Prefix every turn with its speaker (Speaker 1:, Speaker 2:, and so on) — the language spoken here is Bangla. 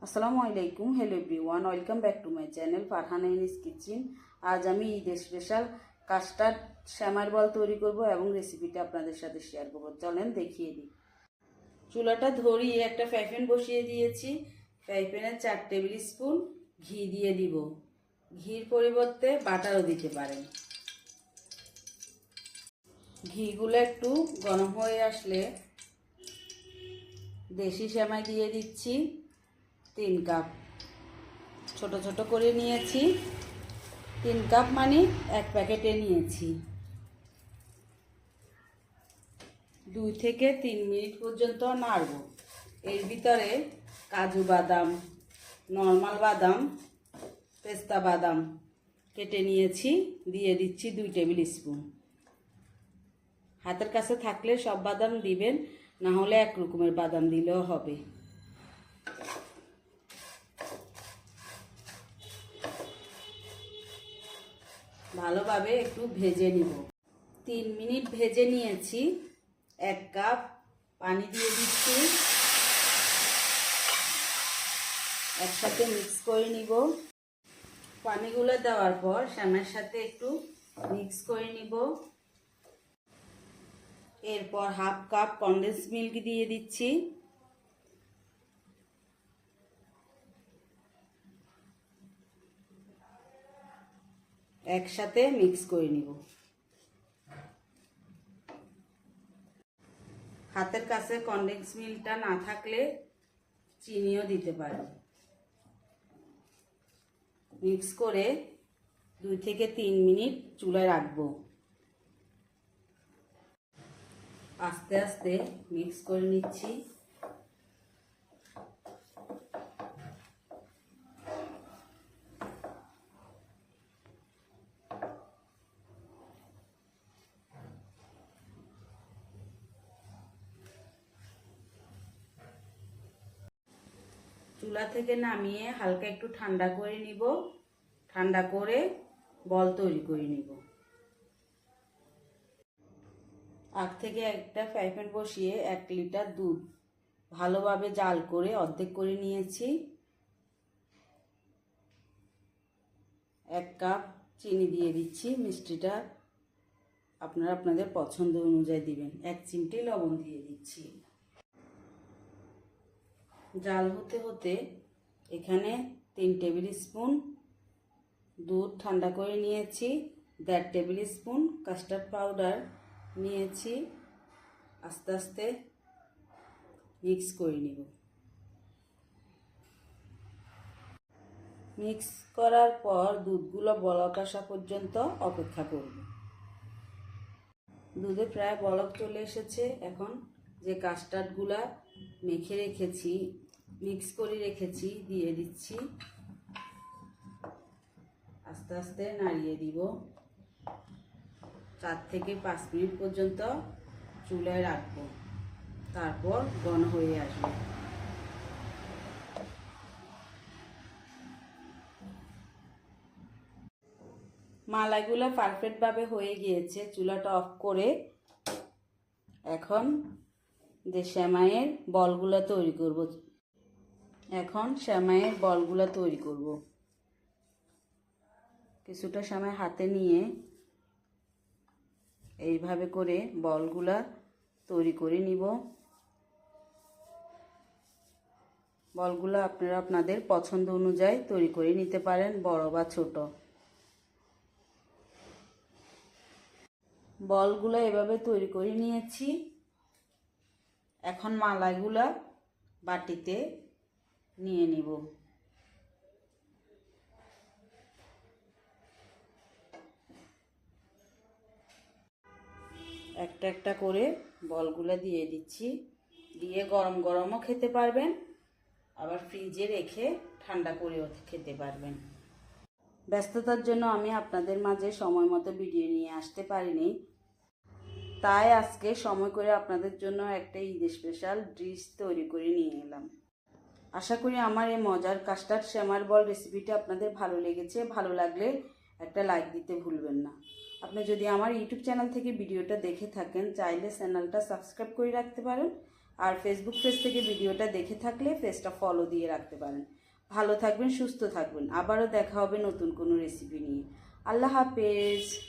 Speaker 1: আসসালামু আলাইকুম। Hello everyone, welcome back to my channel Farhana ইনিস কিচেন। আজ আমি ঈদের স্পেশাল কাস্টার্ড শ্যামার বল তৈরি করব এবং রেসিপিটা আপনাদের সাথে শেয়ার করব। চলেন দেখিয়ে দিই। চুলাটা ধরিয়ে একটা ফ্রাই প্যান বসিয়ে দিয়েছি। ফ্রাই প্যানে 4 টেবিল স্পুন ঘি দিয়ে দিব। ঘির পরিবর্তে বাটারও দিতে পারেন। ঘিগুলো একটু গরম হয়ে আসলে দেশি সেমাই দিয়ে দিচ্ছি 3 কাপ। ছোট ছোট করে নিয়েছি। 3 কাপ মানে 1 প্যাকেটে নিয়েছি। 2 থেকে 3 মিনিট পর্যন্ত নাড়ব। এর ভিতরে কাজু বাদাম, নর্মাল বাদাম, পেস্তা বাদাম কেটে নিয়েছি, দিয়ে দিচ্ছি 2 টেবিল স্পুন। হাতের কাছে থাকলে সব বাদাম দিবেন, না হলে এক রকমের বাদাম দিলেও হবে। ভালোভাবে একটু ভেজে নিব। 3 মিনিট ভেজে নিয়েছি। 1 কাপ পানি দিয়ে দিচ্ছি। একসাথে মিক্স করে নিব। পানিগুলো দেওয়ার পর সেমাইয়ের সাথে একটু মিক্স করে নিব। এরপর হাফ কাপ কনডেন্স মিল্ক দিয়ে দিচ্ছি। একসাথে মিক্স করে নিব। হাতের কাছে কনডেন্স মিল্কটা না থাকলে চিনিও দিতে পারেন। মিক্স করে 2 থেকে 3 মিনিট চুলায় রাখবো। আস্তে আস্তে মিক্স করে নিচ্ছি। চুলা থেকে নামিয়ে হালকা একটু ঠান্ডা করে নিব। ঠান্ডা করে বল তৈরি করে নিব। আগ থেকে একটা ফ্রাই প্যান বসিয়ে 1 লিটার দুধ ভালোভাবে জাল করে অর্ধেক করে নিয়েছি। 1 কাপ চিনি দিয়ে দিচ্ছি। মিষ্টিটা আপনারা আপনাদের পছন্দ অনুযায়ী দিবেন। 1 চিমটি লবণ দিয়ে দিচ্ছি। জাল হতে হতে এখানে 3 টেবিল স্পুন দুধ ঠান্ডা করে নিয়েছি। 1.5 টেবিল স্পুন কাস্টার্ড পাউডার নিয়েছি। আস্তে আস্তে মিক্স করে নিব। মিক্স করার পর দুধগুলো বলক আসা পর্যন্ত অপেক্ষা করব। দুধে প্রায় বলক চলে এসেছে। এখন যে কাস্টার্ডগুলা মেখে রেখেছি, মিক্স করে রেখেছি, দিয়ে দিচ্ছি। আস্তে আস্তে নাড়িয়ে দিব। 4 থেকে 5 মিনিট পর্যন্ত চুলায় রাখবো। তারপর ঘন হয়ে আসবে। মালাইগুলো পারফেক্টভাবে হয়ে গিয়েছে। চুলাটা অফ করে এখন যে সেমাইয়ের বলগুলো তৈরি করব। কিছুটা সেমাই হাতে নিয়ে এইভাবে করে বলগুলা তৈরি করে নিব। বলগুলো আপনারা আপনাদের পছন্দ অনুযায়ী তৈরি করে নিতে পারেন, বড় বা ছোট। বলগুলো এভাবে তৈরি করে নিয়েছি। এখন মালাইগুলা বাটিতে নিয়ে নিব। একটা একটা করে বলগুলো দিয়ে দিচ্ছি। দিয়ে গরম গরমও খেতে পারবেন, আবার ফ্রিজে রেখে ঠান্ডা করেও খেতে পারবেন। ব্যস্ততার জন্য আমি আপনাদের মাঝে সময় মতো ভিডিও নিয়ে আসতে পারিনি, তাই আজকে সময় করে আপনাদের জন্য একটা ঈদ স্পেশাল ডিশ তৈরি করে নিয়ে এলাম। আশা করি আমার এই মজার কাস্টার্ড শ্যামার বল রেসিপিটা আপনাদের ভালো লেগেছে। ভালো লাগলে একটা লাইক দিতে ভুলবেন না। আপনি যদি আমার ইউটিউব চ্যানেল থেকে ভিডিওটা দেখে থাকেন, চাইলে চ্যানেলটা সাবস্ক্রাইব করে রাখতে পারেন আর ফেসবুক পেজ থেকে ভিডিওটা দেখে থাকলে পেজটা ফলো দিয়ে রাখতে পারেন। ভালো থাকবেন, সুস্থ থাকবেন। আবারও দেখা হবে নতুন কোনো রেসিপি নিয়ে। আল্লাহ হাফেজ।